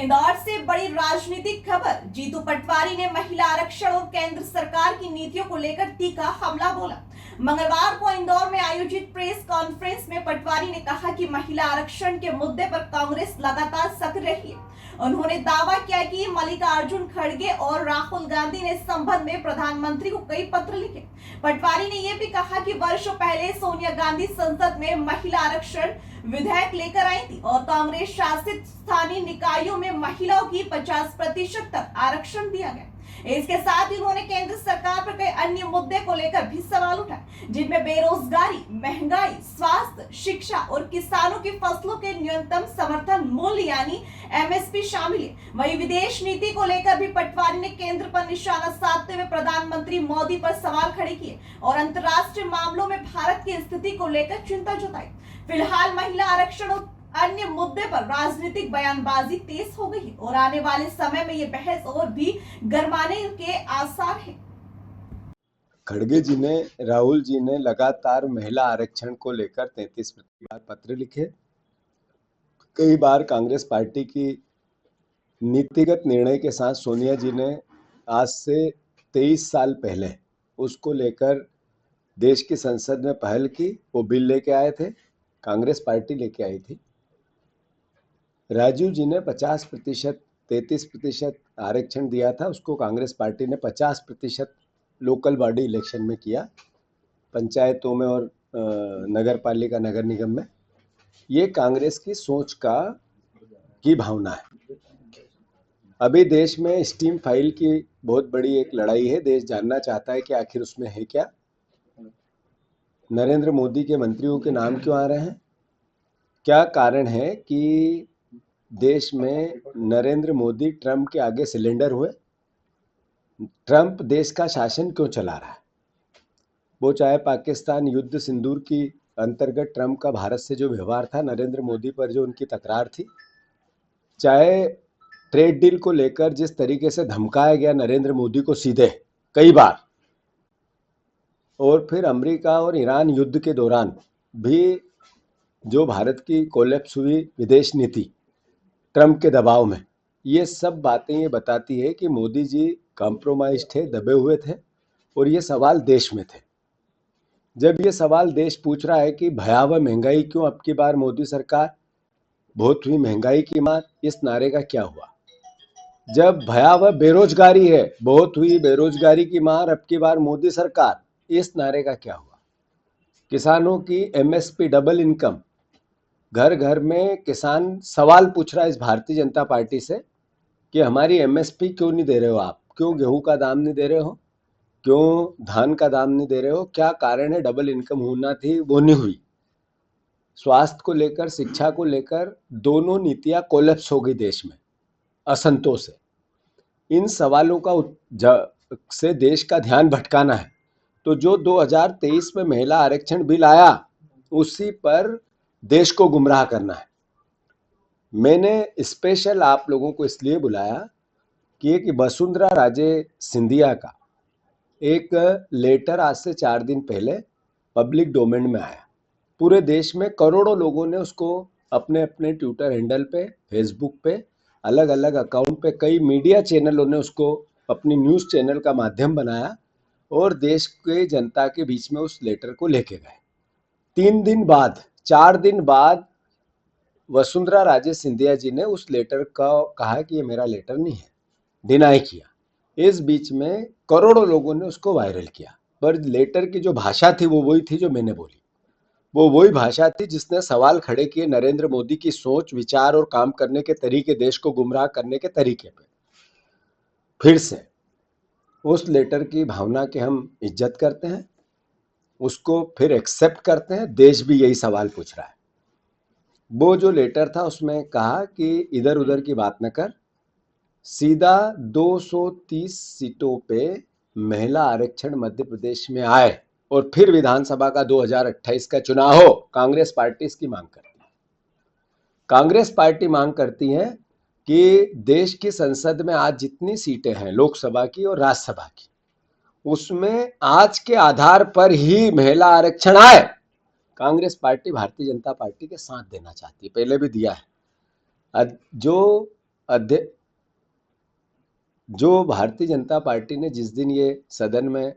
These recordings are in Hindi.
इंदौर से बड़ी राजनीतिक खबर। जीतू पटवारी ने महिला आरक्षण और केंद्र सरकार की नीतियों को लेकर तीखा हमला बोला। मंगलवार को इंदौर में आयोजित प्रेस कॉन्फ्रेंस में पटवारी ने कहा कि महिला आरक्षण के मुद्दे पर कांग्रेस लगातार सक्रिय रही है। उन्होंने दावा किया कि मल्लिकार्जुन खड़गे और राहुल गांधी ने इस संबंध में प्रधानमंत्री को कई पत्र लिखे। पटवारी ने यह भी कहा कि वर्षों पहले सोनिया गांधी संसद में महिला आरक्षण विधेयक लेकर आई थी और कांग्रेस शासित स्थानीय निकायों में महिलाओं की 50% तक आरक्षण दिया गया। इसके साथ ही उन्होंने केंद्र सरकार पर कई अन्य मुद्दे को लेकर भी सवाल उठाए, जिनमें बेरोजगारी, महंगाई, स्वास्थ्य, शिक्षा और किसानों की फसलों के न्यूनतम समर्थन मूल्य यानी एमएसपी शामिल है। वहीं विदेश नीति को लेकर भी पटवारी ने केंद्र पर निशाना साधते हुए प्रधानमंत्री मोदी पर सवाल खड़े किए और अंतर्राष्ट्रीय मामलों में भारत की स्थिति को लेकर चिंता जताई। फिलहाल महिला आरक्षण और अन्य मुद्दे पर राजनीतिक बयानबाजी तेज हो गई और आने वाले समय में ये बहस और भी गरमाने के आसार हैं। खड़गे जी ने, राहुल जी ने लगातार महिला आरक्षण को लेकर 33 बार पत्र लिखे। कई बार कांग्रेस पार्टी की नीतिगत निर्णय के साथ सोनिया जी ने आज से 23 साल पहले उसको लेकर देश की संसद में पहल की। वो बिल लेके आए थे, कांग्रेस पार्टी लेके आई थी। राजीव जी ने 50%, 33% आरक्षण दिया था, उसको कांग्रेस पार्टी ने 50% लोकल बॉडी इलेक्शन में किया, पंचायतों में और नगर पालिका, नगर निगम में। ये कांग्रेस की सोच की भावना है। अभी देश में स्टीम फाइल की बहुत बड़ी एक लड़ाई है। देश जानना चाहता है कि आखिर उसमें है क्या। नरेंद्र मोदी के मंत्रियों के नाम क्यों आ रहे हैं? क्या कारण है कि देश में नरेंद्र मोदी ट्रंप के आगे सिलेंडर हुए? ट्रंप देश का शासन क्यों चला रहा है? वो चाहे पाकिस्तान युद्ध सिंदूर की अंतर्गत ट्रंप का भारत से जो व्यवहार था, नरेंद्र मोदी पर जो उनकी तकरार थी, चाहे ट्रेड डील को लेकर जिस तरीके से धमकाया गया नरेंद्र मोदी को सीधे कई बार, और फिर अमेरिका और ईरान युद्ध के दौरान भी जो भारत की कोलैप्स हुई विदेश नीति ट्रंप के दबाव में, ये सब बातें ये बताती है कि मोदी जी कॉम्प्रोमाइज थे, दबे हुए थे और ये सवाल देश में थे। जब ये सवाल देश पूछ रहा है कि भयावह महंगाई क्यों अब की बार मोदी सरकार, बहुत हुई महंगाई की मार, इस नारे का क्या हुआ? जब भयावह बेरोजगारी है, बहुत हुई बेरोजगारी की मार, अब की बार मोदी सरकार, इस नारे का क्या हुआ? किसानों की एमएसपी, डबल इनकम, घर घर में किसान सवाल पूछ रहा है इस भारतीय जनता पार्टी से कि हमारी एमएसपी क्यों नहीं दे रहे हो आप? क्यों गेहूं का दाम नहीं दे रहे हो? क्यों धान का दाम नहीं दे रहे हो? क्या कारण है? डबल इनकम होना थी, वो नहीं हुई। स्वास्थ्य को लेकर, शिक्षा को लेकर दोनों नीतियां कोलैप्स हो गई देश में असंतोष है। इन सवालों से देश का ध्यान भटकाना है तो जो 2023 में महिला आरक्षण बिल आया उसी पर देश को गुमराह करना है। मैंने स्पेशल आप लोगों को इसलिए बुलाया कि वसुंधरा राजे सिंधिया का एक लेटर आज से 4 दिन पहले पब्लिक डोमेन में आया। पूरे देश में करोड़ों लोगों ने उसको अपने अपने ट्विटर हैंडल पे, फेसबुक पे, अलग अलग अकाउंट पे, कई मीडिया चैनलों ने उसको अपनी न्यूज़ चैनल का माध्यम बनाया और देश के जनता के बीच में उस लेटर को लेके गए। 3 दिन बाद, 4 दिन बाद वसुंधरा राजे सिंधिया जी ने उस लेटर का कहा कि ये मेरा लेटर नहीं है, डिनाई किया। इस बीच में करोड़ों लोगों ने उसको वायरल किया, पर लेटर की जो भाषा थी वो वही थी जो मैंने बोली। वो वही भाषा थी जिसने सवाल खड़े किए नरेंद्र मोदी की सोच, विचार और काम करने के तरीके, देश को गुमराह करने के तरीके पे। फिर से उस लेटर की भावना की हम इज्जत करते हैं, उसको फिर एक्सेप्ट करते हैं। देश भी यही सवाल पूछ रहा है। वो जो लेटर था उसमें कहा कि इधर उधर की बात न कर, सीधा 230 सीटों पे महिला आरक्षण मध्य प्रदेश में आए और फिर विधानसभा का 2028 का चुनाव हो। कांग्रेस पार्टी इसकी मांग करती है। कांग्रेस पार्टी मांग करती है कि देश की संसद में आज जितनी सीटें हैं, लोकसभा की और राज्यसभा की, उसमें आज के आधार पर ही महिला आरक्षण आए। कांग्रेस पार्टी भारतीय जनता पार्टी के साथ देना चाहती है, पहले भी दिया है। जो अध्यक्ष जो भारतीय जनता पार्टी ने जिस दिन ये सदन में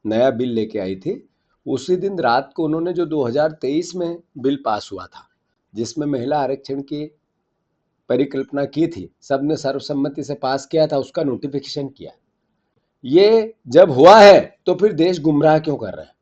नया बिल लेके आई थी, उसी दिन रात को उन्होंने जो 2023 में बिल पास हुआ था, जिसमें महिला आरक्षण की परिकल्पना की थी, सबने सर्वसम्मति से पास किया था, उसका नोटिफिकेशन किया। ये जब हुआ है तो फिर देश गुमराह क्यों कर रहे हैं?